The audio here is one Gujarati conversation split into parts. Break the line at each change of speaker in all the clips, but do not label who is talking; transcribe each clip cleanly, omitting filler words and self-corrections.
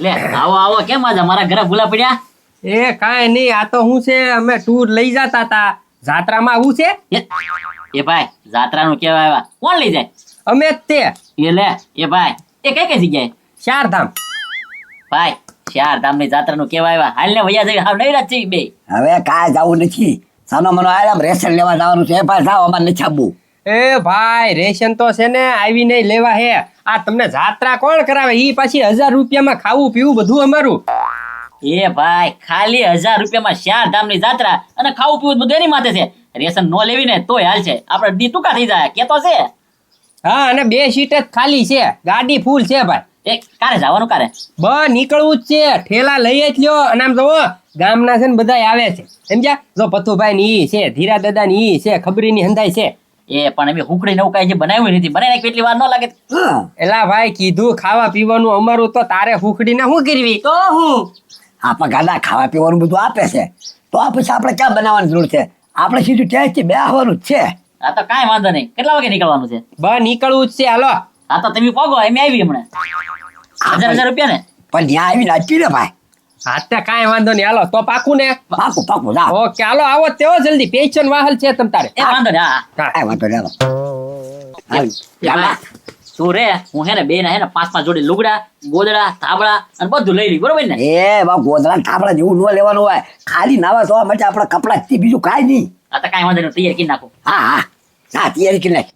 લે આવો આવો કેમ આજે મારા ઘરે ભૂલા પડ્યા?
એ કાંઈ નહીં, આ તો હું છે અમે ટૂર લઈ જતા હતા જાત્રામાં. આવું છે
એ ભાઈ જાત્રાનું કેવા આવ્યા? કોણ લઈ જાય?
અમે જ તે
એ લે એ ભાઈ એ કઈ કઈ જગ્યાએ?
ચારધામ.
ભાઈ ચારધામની જાત્રાનું કેવા આવ્યા? હાલ ને વૈયા જઈ હાવ નહીં રાત છે બે.
હવે કાંઈ જવું નથી, સાનો મનો આયલા રેશન લેવા જવાનું છે. ભાઈ જાઓ, અમારે નથી આવવું.
એ ભાઈ રેશન તો છે ને આવી નહીં લેવા હે. આ તમને જાત્રા કોણ કરાવે? ઈ પાછી 1000 રૂપિયામાં ખાવું પીવું બધું અમારું.
એ ભાઈ ખાલી 1000 રૂપિયામાં ચારધામની જાત્રા અને ખાવું પીવું બધું એની માથે છે. રેશન નો લેવી ને તોય હાલ છે, આપણે દી ટૂંકા થઈ જાય કેતો છે.
હા, અને 2 સીટ જ ખાલી છે, ગાડી ફૂલ છે ભાઈ.
એ કારે જવાનું કારે?
નીકળવું જ છે, ઠેલા લઈ જ લ્યો. અને આમ જોવો ગામના છે ને બધા આવે છે, સમજ્યા? જો પથુભાઈ ની ઈ છે, ધીરા દાદા ની ઈ છે, ખબરી ની હંધાઈ છે.
એ પણ અમે હુકડી નવું કઈ જે બનાવ્યું નથી, બનાવીને કેટલી વાર ન લાગે?
હા,
એલા ભાઈ કીધું ખાવા પીવાનું અમારું, તો તારે હુકડી ને શું કરવી?
તો હું
આપણા ગાડા ખાવા પીવાનું બધું આપે છે, તો આ પછી આપણે ક્યાં બનાવવાની જરૂર છે? આપણે સીધું ટેસ્ટ બે આવવાનું જ છે.
આ તો કાંઈ વાંધો નહીં. કેટલા વાગે નીકળવાનું છે?
નીકળવું જ છે, હાલો.
હા તો તમે પોગો, અમે આવી હમણાં. 1000 રૂપિયા ને?
પણ ત્યાં આવીને આપી ને ભાઈ.
હા તે કાંઈ વાંધો નહીં, હાલો તો પાકું ને?
પાકું પાકું જાઓ.
ઓકે હાલો, આવો તેવો જલ્દી. પેન્શન વાહલ છે તમ તારે.
એ વાંધો નહીં. હા
કાંઈ વાંધો નહીં, હાલો.
ભાઈ, તું રે હું હે ને બે ના હે ને 5-5 જોડી લુગડા ગોદડા ધાબળા અને બધું લઈ લી, બરોબર ને?
એ બા ગોદડા ઠાપડા જેવું ન લેવાનું હોય, ખાલી નાવા ધોવા માટે આપણા કપડા થી બીજું કાંઈ નહીં.
આ તો કાંઈ વાંધો નહીં, તૈયાર કરી નાખું.
હા હા હા, તૈયારી કરી નાખ.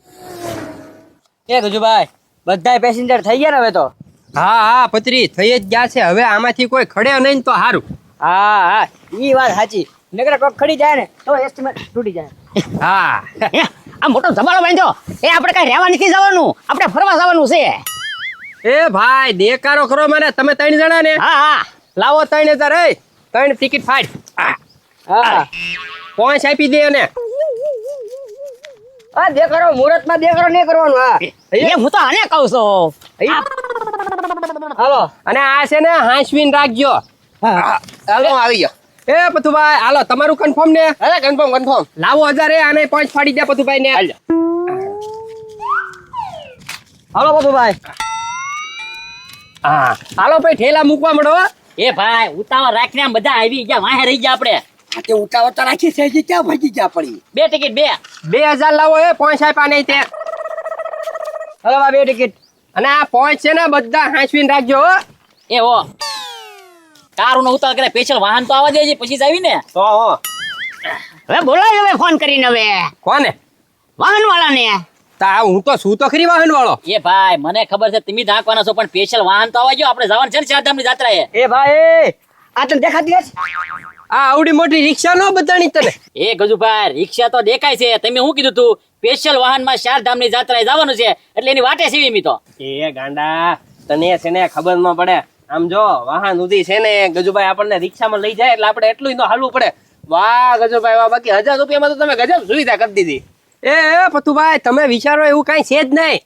એ ગજુભાઈ બધા પેસેન્જર થઈ ગયા ને હવે તો?
હા હા પત્રી થઈ જ ગયા છે. હવે આમાંથી કોઈ ખડે નહીં તો સારું.
હા હા ઈ વાત સાચી. નકર કોક ખડી જાય ને તો એસ્ટિમેટ તૂટી જાય.
હા
આ મોટો ધબાળો બાંધ્યો. એ આપણે કઈ રહેવા નથી જવાનું, આપણે ફરવા જવાનું છે.
એ ભાઈ દેકારો કરો મને. તમે 3 જણા ને?
હા હા
લાવો 3000. એ 3 ટિકિટ ફાડ.
હા
પોઈન્ટ આપી દે ને.
હા દેખાડો મુહૂર્ત માં દેખાડો નહીં કરવાનું. હા એ હું તો આને કહું છું. હાલો
અને આ છે ને હાંસવીન રાખજો.
હાલો આવી ગયો.
એ પથુભાઈ હાલો, તમારું કન્ફર્મ ને?
અરે કન્ફર્મ.
લાવો 1000. આને પોઈન્ટ ફાડી દે પથુભાઈ ને.
હાલો બધુભાઈ.
હા હાલો ભાઈ, ઠેલા મૂકવા મળો.
એ ભાઈ ઉતાવળ રાખીને આમ બધા આવી ગયા, વાહે રહી ગયા આપણે.
આ તે ઉતાવળ તો રાખી છે, હજી ક્યાં ભાગી ગયા પડી?
2 ટિકિટ 2.
2000 લાવો. એ પોઈન્ટ આપ્યા નહીં તે.
હાલો બા 2 ટિકિટ.
અને આ પોઈન્ટ છે ને બધા હાંસવીન રાખજો હો.
એ હો કારું નો ઉતાવળ કરે, સ્પેશિયલ વાહન તો આવવા દેજે પછી જ આવી ને.
તો હો.
હવે બોલાય હવે ફોન કરીને. હવે
કોને?
વાહન વાળાને.
તા હું તો શું તો ખરી વાહન વાળો.
એ ભાઈ મને ખબર છે તમે ધાકવાના છો, પણ સ્પેશિયલ વાહન તો આવવા ગયો. આપણે જવાનું છે ને ચારધામની જાત્રાએ.
એ ભાઈ આ તને દેખાતી નથી?
આ આવડી મોટી રિક્ષા નો બધાની તને.
એ ગજુભાઈ રિક્ષા તો દેખાય છે, તમે શું કીધું તું? સ્પેશિયલ વાહનમાં ચારધામની જાત્રાએ જવાનું છે, એટલે એની વાટે સીવી મી તો.
એ ગાંડા તને છે ને ખબર ન પડે. આમ જો વાહન ઉધી છે ને ગજુભાઈ આપણને રિક્ષામાં લઈ જાય એટલે આપણે એટલું નો હાલવું પડે. વાહ ગજુભાઈ વાહ, બાકી 1000 રૂપિયામાં તો તમે ગજબ સુવિધા કરી દીધી. એ પથુભાઈ તમે વિચારો એવું કઈ છે જ નહીં.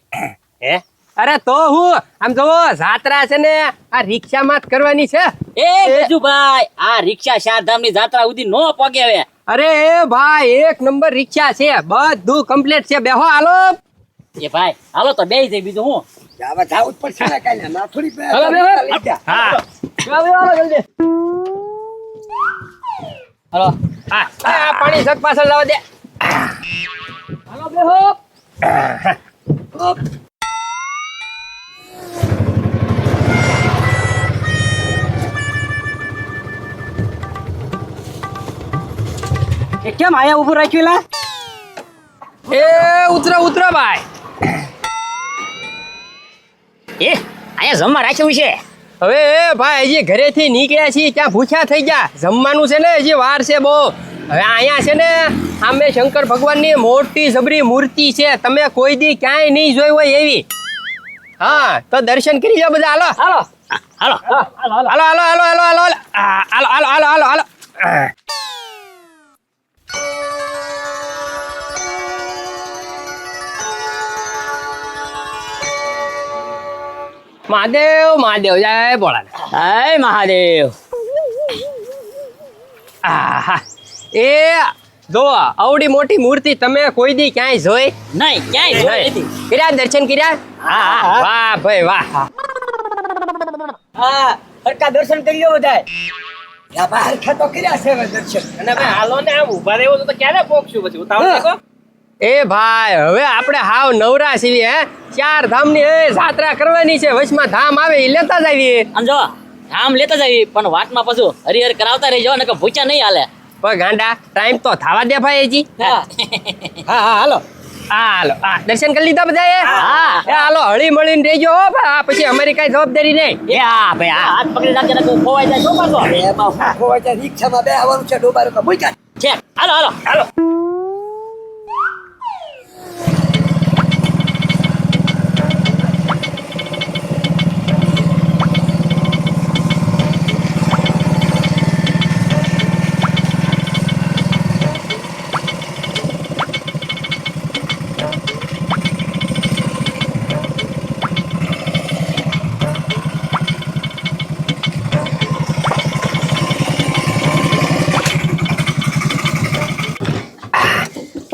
હે અરે તો હું આમ જો જાત્રા છે ને આ રિક્ષામાં જ કરવાની છે.
એ ગજુભાઈ આ રિક્ષા ચારધામની જાત્રા સુધી નો પગે હવે.
અરે એ ભાઈ 1 નંબર રિક્ષા છે, બધું કમ્પ્લીટ છે. બેહો હાલો.
એ ભાઈ હાલો તો બેહી જાય, બીજું હું.
હવે જાવું જ પડશે ને, કાંઈ ના થોડી પે-
હવે બેહો.
લઈ જા.
હા
હાલો જલ્દી.
હાલો. હા આ પાણી સક પાછળ લાવવા દે.
હાલો બેહો. એ કેમ આયા ઉભું રાખ્યું લા?
એ ઉતરો ભાઈ.
એ આયા જમવા રાખ્યું છે.
હવે એ ભાઈ હજી ઘરેથી નીકળ્યા છીએ, ક્યાં ભૂખ્યા થઈ ગયા? જમવાનું છે ને હજી વાર છે બહુ. હવે અહીંયા છે ને સામે શંકર ભગવાનની મોટી જબરી મૂર્તિ છે, તમે કોઈ દી ક્યાંય નહીં જોઈ હોય એવી. હા તો દર્શન કરી લો બધા. હાલો
હાલો
હાલો હાલો હાલો હાલો હાલો હાલો હાલો હાલો હાલો હાલો હાલો. મહાદેવ મહાદેવ જય ભોળાનાથ.
જય મહાદેવ.
આહા એ જો આવડી મોટી મૂર્તિ તમે કોઈ દી ક્યાંય જોઈ
નહીં, ક્યાંય જોઈ નથી.
કર્યા દર્શન કર્યા?
હા
વાહ ભાઈ વાહ.
હા
હરકા દર્શન કરી લો બધાય. યા ભાઈ હરખા તો કર્યા છે હવે દર્શન.
અને ભાઈ હાલો ને આમ ઊભા રહેવું તો ક્યારે પોકશું પછી ઉતાવળ રાખો. એ ભાઈ હવે આપણે હાવ નવરા છીએ હે 4 ધામની જાત્રા કરવાની છે વચમાં ધામ આવે એ લેતા જ આવીએ.
આમ જો આમ લેતા જવી પણ વાતમાં પાછું હરિહર કરાવતા રહેજો ને કે ભૂચા નહીં હાલે.
પણ ગાંડા ટાઈમ તો થવા દે ભાઈ હજી.
હા
હા હાલો હાલો દર્શન કરી લીધા બધાએ.
હા.
હાલો હળી મળીને રહેજો હો ભાઈ. આ પછી અમારી કઈ જવાબદારી નહીં.
એ હા ભાઈ હા
હાથ પકડી રાખજે ને ખોવાઈ જાય શું પાછો
એમાં હું ખોવાય છે રિક્ષામાં બે આવવાનું છે ડોબારો તો મૂક્યા.
છે હાલો હાલો હાલો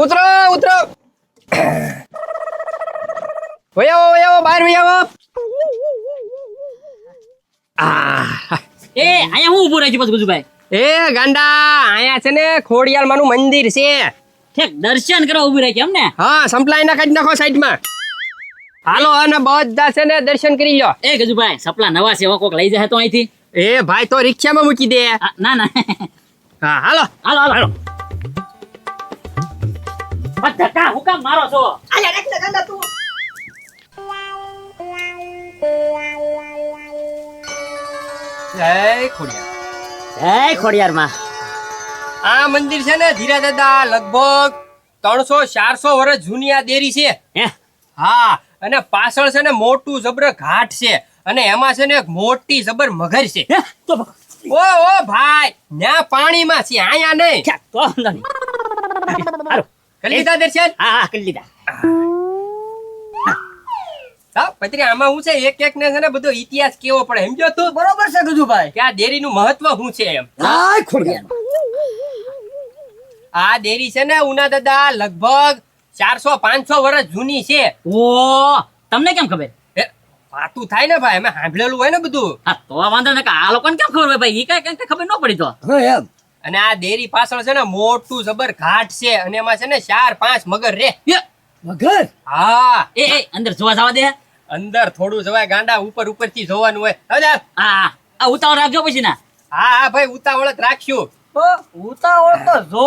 ઉતરો ઉતરો વયાવો બહાર વયાવો.
એ અહીંયા હું ઊભું રહી છું પાછું ગુજુભાઈ.
એ ગાંડા અહીંયા છે ને ખોડિયાર માનું મંદિર છે.
ઠેક દર્શન કરવા ઊભી રહી છે એમ ને.
હા સંપલાઈ ના કાઢી નાખો સાઈડમાં. હાલો અને બધા છે ને દર્શન કરી લો.
એ ગજુભાઈ સપલા નવા છે કોક લઈ જાય તો અહીંથી.
એ ભાઈ તો રિક્ષામાં મૂકી દે.
ના ના
હા હાલો
હાલો હાલો હાલો ધક્કા હું કામ મારો છો.
જય ખોડિયાર.
એ ખોડિયારમાં
આ મંદિર છે ને ધીરા દાદા લગભગ 300-400 વર્ષ જૂની આ દેરી છે.
હે
હા અને પાછળ છે ને મોટું જબર ઘાટ છે અને એમાં છે ને એક મોટી જબર મગર છે.
હે તો
ઓ ભાઈ ન્યા પાણીમાં છે આયા નહીં.
ઠેક તો વાંધો નહીં. હાલો
કરી લીધા દર્શન.
હા હા કરી લીધા.
હા પત્રી આમાં હું છે એક એક ને છે ને બધો ઇતિહાસ કેવો પડે સમજો તું.
બરોબર છે ગજુભાઈ.
કે આ દેરીનું મહત્વ શું છે એમ.
હાય ખોડિયાર.
આ દેરી છે ને ઉના દાદા લગભગ 400-500 વર્ષ જૂની છે.
ઓ તમને કેમ ખબર.
એ, વાતું થાય ને ભાઈ અમે સાંભળેલું હોય ને બધું.
હા તો વાંધો ને આ લોકોને કેમ ખબર હોય ભાઈ એ કઈ ખબર ન પડી તો.
હા એમ.
અને આ દેરી પાછળ છે ને મોટું જબર ઘાટ છે અને એમાં છે ને 4-5 મગર રે.
મગર.
હા
એ અંદર જોવા જવા દે.
અંદર થોડું જવાય ગાંડા ઉપર ઉપરથી જોવાનું હોય. હવે
હા આ ઉતાવળ રાખજો પછી ના.
હા ભાઈ ઉતાવળ જ રાખ્યું.
ઉતાવળ તો જો.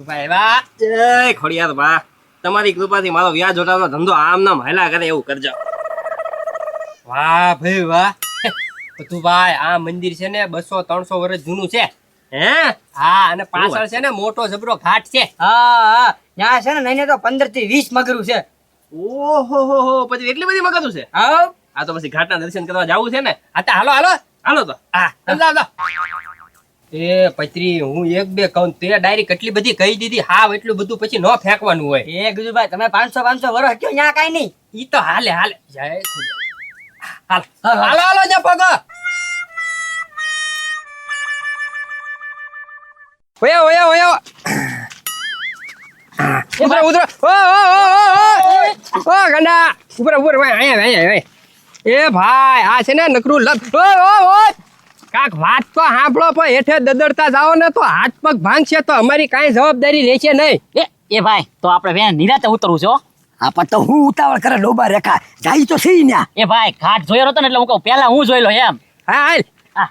ભાઈ વાહ જય ખોડિયાર વાહ. તમારી કૃપાથી મારો વ્યાજ ઉઠાવવાનો ધંધો આમ નામ હાલા કરે એવું કરજો. વાહ ભાઈ વાહ. તું ભાઈ આ મંદિર છે ને 200-300 વર્ષ જૂનું છે. હે હા અને પાછળ છે ને મોટો જબરો ઘાટ છે.
હા ત્યાં છે ને નહીં તો 15 થી 20 મગરું છે.
ઓહો પછી એટલી બધી મગજું છે.
હા
આ તો પછી ઘાટના દર્શન કરવા જવું છે ને. આ તો હાલો હાલો હાલો તો હા સમજાવ. એ પત્રી હું 1-2 કહું તે ડાયરી કેટલી બધી કહી દીધી. હાવ એટલું બધું પછી ન ફેંકવાનું હોય.
એ ગજુભાઈ તમે 500 વર્ષ કયો ન્યા કાઈ નહીં.
ઈ તો હાલે હાલે જય ખોડિયાર. હાલો હાલો જો પગો. ઓયા ઉતરો ઉતરો. ઓ ગંડા ઉપર અહીંયા એ ભાઈ આ છે ને નકરું લપ. કાક વાત તો સાંભળો પણ હેઠે દદડતા જાઓ ને તો હાથ પગ ભાંગશે તો અમારી કાંઈ જવાબદારી રહેશે નહીં.
એ ભાઈ તો આપણે વેન નિરાતે ઉતરવું છો.
આ પણ તો હું ઉતાવળ કરે ડોબા રેખા જાય તો સહી ન્યા.
એ ભાઈ ઘાટ જોયો હતો ને એટલે હું કહું પેલા હું જોઈ લો એમ.
હા હાલ
હા.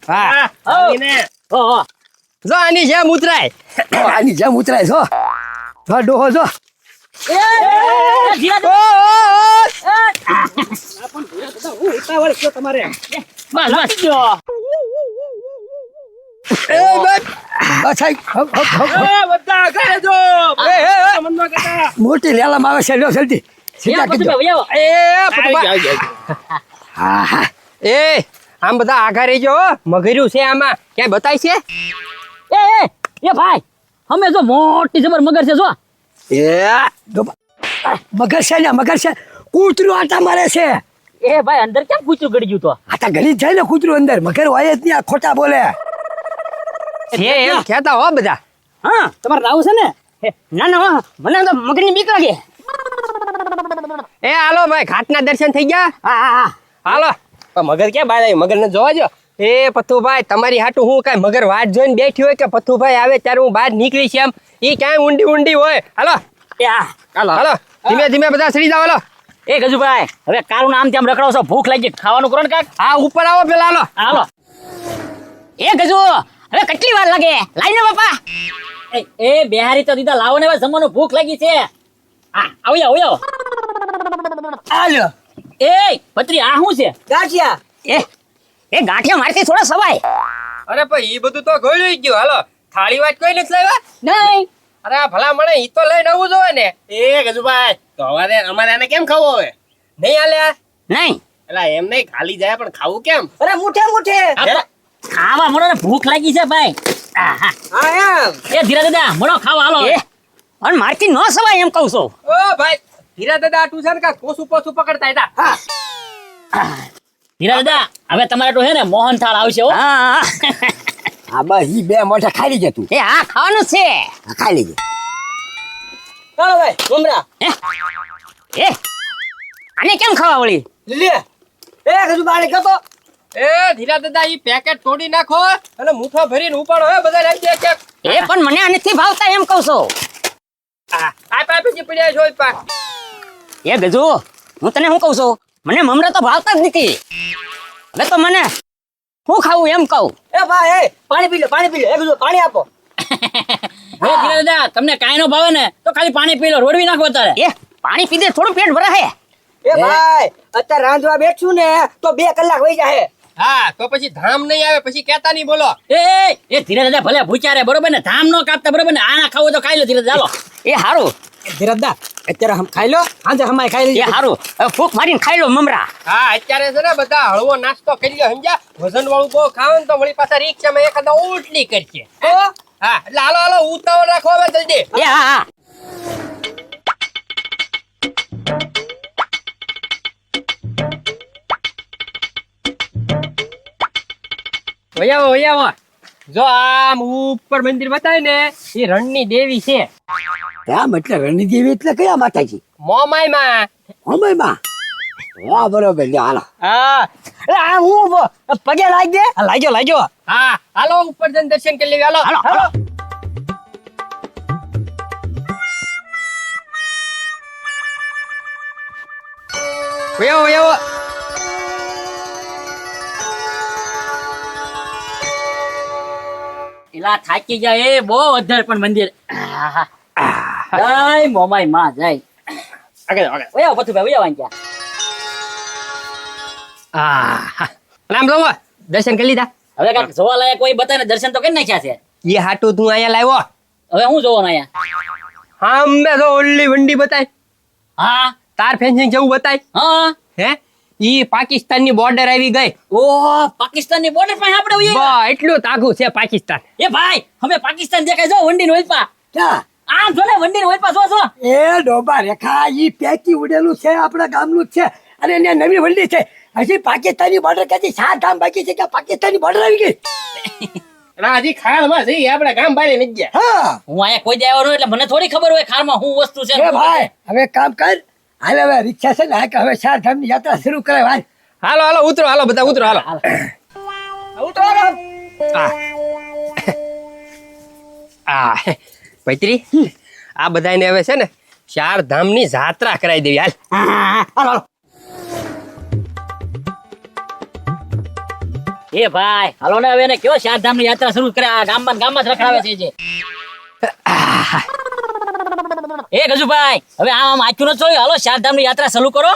હા આવીને
ઓહો
જો આની જેમ ઉતરાય.
આની જેમ ઉતરાય છો. જો ડોહો જો.
ધીરે
ઓ, ઓ,
બસ જો
એ બસ સાહેબ હપ હપ હપ હપ.
બધા ઘરે જો. મનમાં કહેતા.
મોટી લેલામાં આવે છે લ્યો જલ્દી સીધા કીધો. હા હા
એ આમ બધા આઘા રહેજો હો. મગર્યું છે આમાં ક્યાંય બતાય છે.
એ ભાઈ અમે જો મોટી જબર મગર છે જો.
એ ડોબા મગર છે ને મગર છે. કૂતરું આટા મારે છે.
એ ભાઈ અંદર કેમ કૂતરું ગડી ગયું તો.
આટા ગળી જ જાય ને કૂતરું અંદર. મગર હોય જ નહીં આ ખોટા બોલે.
છે એમ કહેતા હો બધા.
હા તમારે લાવું છે ને ના ના મને તો મગરની બીક લાગે.
એ હાલો ભાઈ ઘાટના દર્શન થઈ ગયા.
હા હા હા
હાલો પણ મગર ક્યાં બહાર આવી? મગર ને જોવા જો. એ પથ્થુભાઈ તમારી હાટું હું કાંઈ મગર વાટ જોઈને બેઠી હોય કે પથ્થુભાઈ આવે ત્યારે હું બહાર નીકળીશ એમ? ઈ ક્યાંય ઊંડી ઊંડી હોય. હાલો
એ આ
હાલો હાલો ધીમે ધીમે બધા સડી જાવ. હાલો
એ ગજુભાઈ હવે કારું નામ તેમ રખડાવો છો, ભૂખ લાગી છે, ખાવાનું કરો ને કાક.
હા ઉપર આવો પેલા. હાલો
હાલો
એ ગજુ હવે કેટલી વાર લાગે? લાઈને બાપા.
એ બિહારી તો દીધા લાવો ને, હવે જમવાનું ભૂખ લાગી છે. હા આવી આવો.
આલ્યો
એ પત્રી આ શું છે?
ગાંઠિયા.
એ ગાંઠિયા મારથી થોડા સવાય.
અરે ભાઈ ઈ બધું તો ગોળ્યું ગયું. હાલો થાળી વાત કોઈ નથી લાવ્યા?
નહીં
અરે આ ભલા મળે ઈ તો લઈને આવવું જોઈએ ને. એ ગજુભાઈ તો અમારે આને કેમ ખાવો હવે? નહીં હાલે
નહીં
એલા એમ નહીં ખાલી જાય પણ ખાવું કેમ?
અરે મુઠે
ખાવા મળો ને, ભૂખ લાગી છે ભાઈ. આહા.
હા એમ.
એ ધીરા દાદા મળો ખાવા હાલો.
એ અને મારથી ન સવાય એમ કહું છું.
ઓ ભાઈ હીરા દાદા ટ્યુશન કા કોસું પોસું પકડતા હતા.
ધીરા દાદા હવે તમારે તો હે ને મોહન થાળ આવશે હો.
હા
આ બસ ઈ બે મોઢા ખાઈ લીજે તું.
એ આ ખાવાનું છે.
આ ખાઈ લીજે.
ચાલો ભાઈ ઉમરા
એ આને કેમ ખાવા વળી?
લે એ કજુ બારે કતો.
એ ધીરા દાદા ઈ પેકેટ તોડી નાખો અને મુઠો ભરીને ઉપાડો. હે બધા રાખી દે કેક.
એ પણ મને આ નથી ભાવતા એમ કહું છું.
આ પાપી જે પડ્યા છો ઈ પા.
એ ગજુ હું તને શું કહું છું, મને મમરા તો ભાવતા જ નથી. હવે તો મને શું ખાવું એમ કહું.
એ ભાઈ એ પાણી પી લે એ કજુ પાણી આપો.
હવે ધીરા દાદા તમને કાંઈ નો ભાવે ને તો ખાલી પાણી પી લો, રોડવી નાખો અત્યારે.
એ પાણી પીધે થોડું પેટ ભરાય.
એ ભાઈ અત્યારે રાંધવા બેઠું ને તો 2 કલાક વહી જાય.
હા તો પછી ધામ નહીં આવે પછી કેતા નહીં બોલો.
એ ધીરા દાદા ભલે ભૂખ્યા રે બરોબર ને, ધામ નો કાપતા બરોબર ને, આના ખાવું તો ખાઈ લો ધીરા દાદા.
એ હારું
ધીરજદા અત્યારે હમ ખાઈ લો, સાંજે હમાય ખાઈ
એ
લઈએ.
હારું હવે ફૂંક મારીને ખાઈ લો મમરા.
હા અત્યારે છે ને બધા હળવો નાસ્તો કરી લ્યો સમજ્યા. વજન વાળું બહુ ખાવ ને તો વળી પાછા રિક્ષામાં એકાદા ઉલટી કરશે. હા એટલે હાલો હાલો ઉતાવળ રાખો હવે જલ્દી.
એ હા હા
વયાવો જો આમ ઉપર મંદિર બતાવે ને એ રણની દેવી છે.
આમ એટલે રણની દેવી એટલે કયા માતાજી?
મોમાઈ માં.
હમય માં. હા બરોબર લે હાલો.
હા
આ હું પગે લાગી દે. લાગ્યો.
હા હાલો ઉપર જઈને દર્શન કરી લેવી. હાલો
હાલો હાલો
વયાવો
એલા થાકી જાય એ બહુ વધારે પણ મંદિર. આહા. જય મોમાઈ માં જય.
આગળ
ઓયા પથુભાઈ ઓયા વાંચ્યા.
નામ જોવો દર્શન કરી લીધા.
હવે કાંઈક જોવા લાયક કોઈ બતાવીને દર્શન તો કરી નાખ્યા છે.
એ હાટું તું અહીંયા લાવ્યો.
હવે હું જોવાનું અહીંયા?
હા અમે તો ઓલી વંડી બતાય
હા
તાર ફેન્સિંગ જેવું બતાય.
હા
હે ઈ પાકિસ્તાનની બોર્ડર આવી ગઈ.
ઓહ પાકિસ્તાનની બોર્ડર પાસે આપણે હોઈએ.
બા એટલું તાગું છે પાકિસ્તાન.
એ ભાઈ અમે પાકિસ્તાન દેખાય જો વંડી નો ઓલપા.
ક્યાં?
આમ જો ને વંડી નો ઓલપા જો.
એ ડોબા રેખા ઈ પેકી ઉડેલું છે, આપણા ગામનું જ છે અને ત્યાં નવી વંડી છે. હજી પાકિસ્તાની બોર્ડર કદી 7 ધામ બાકી છે કે પાકિસ્તાની બોર્ડર આવી ગઈ.
હજી ખાણમાં જઈ આપડા ગામ બારે નથી ગયા.
હા
હું અહીંયા કોઈ દેવાનો એટલે મને થોડી ખબર હોય ખારમાં શું વસ્તુ છે.
એ ભાઈ હવે કામ કર. હાલ હવે રિક્ષા છે ને આ કે હવે 4 ધામની યાત્રા શરૂ કરાય. ભાઈ
હાલો હાલો ઉતરો હાલો બધા ઉતરો હાલો. ઉતરો આ પૈત્રી આ બધાને હવે છે ને 4 ધામની જાત્રા કરાવી દેવી. હાલ
એ ભાઈ હાલો ને હવે એને કયો 4 ધામની યાત્રા શરૂ કરે. આ ગામમાં જ રખડાવે છે જે. એ ગજુભાઈ હવે આમ આચું ન જોયું. હાલો 4 ધામની યાત્રા શરૂ કરો.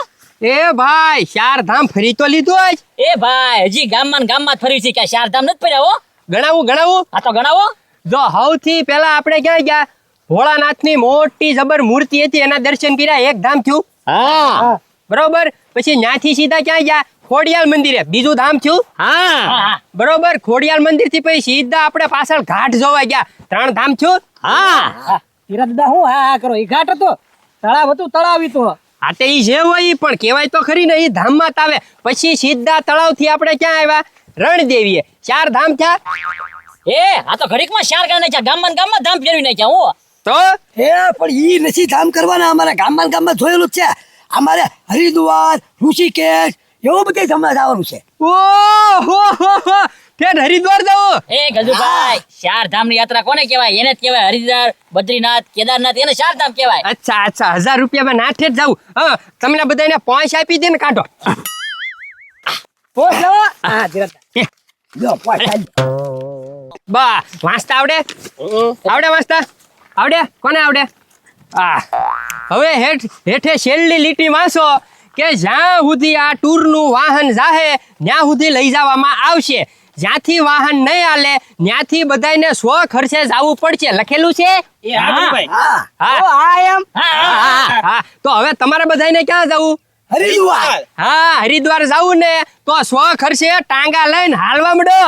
એ ભાઈ 4 ધામ ફરી તો લીધું આજ.
એ ભાઈ હજી ગામમાં જ ફર્યું છે કે 4 ધામ નથી ફર્યા હો.
ગણાવું
આ તો ગણાવો.
જો સૌથી પહેલા આપણે ક્યાં ગયા? ભોળાનાથની મોટી જબર મૂર્તિ હતી એના દર્શન કર્યા. 1 ધામ થયું.
હા
બરોબર. પછી ન્યાથી સીધા ક્યાં ગયા? ખોડિયાલ મંદિરે. બીજું ધામ થયું.
હા
બરોબર. ખોડિયાલ મંદિર થી પછી સીધા આપણે પાછળ ઘાટ જોવા ગયા. 3 ધામ થયું.
હા
ધીરજદા હું હા કરો. એ ઘાટ હતો, તળાવ હતું, તળાવ હતું.
આ તો ઈ જે હોય ઈ પણ કહેવાય તો ખરી ને ઈ ધામમાં જ આવે. પછી સીધા તળાવથી આપણે ક્યાં આવ્યા? રણદેવીએ. 4 ધામ થયા.
એ આ તો ઘડીકમાં 4 ગામ નાખ્યા. ગામમાં ધામ ફેરવી નાખ્યા હું.
તો
એ પણ ઈ નથી ધામ કરવાના. અમારા ગામમાં જોયેલું જ છે. અમારે હરિદ્વાર, ઋષિકેશ એવું બધું સમજાવવાનું છે.
ઓહો ઠેઠ હરિદ્વાર જાવ.
એ ગજુભાઈ, ચાર ધામની યાત્રા કોને કહેવાય? એને જ કહેવાય હરિદ્વાર, બદ્રીનાથ, કેદારનાથ, એને ચાર ધામ કહેવાય.
અચ્છા 1000 રૂપિયામાં ના ઠેઠ જાવ. હા તમને બધાને પોઈન્ટ આપી દે ને કાઢો.
પોસ લાવો. હા ધીરજ લો પોસ ચાલ.
બા વાંચતા આવડે વાંચતા આવડે? કોને આવડે? હવે હેઠે છેલ્લી લીટી વાંચો કે જ્યાં સુધી આ ટૂરનું વાહન જાહે ત્યાં સુધી લઈ જવામાં આવશે. જ્યાંથી વાહન નહીં હાલે ત્યાંથી બધાને સ્વ ખર્ચે જવું પડશે. લખેલું છે?
હા
હા તો હવે તમારે બધાને ક્યાં જવું?
હરિદ્વાર.
હા હરિદ્વાર જવું ને તો સ્વ ખર્ચે ટાંગા લઈને હાલવા માંડો.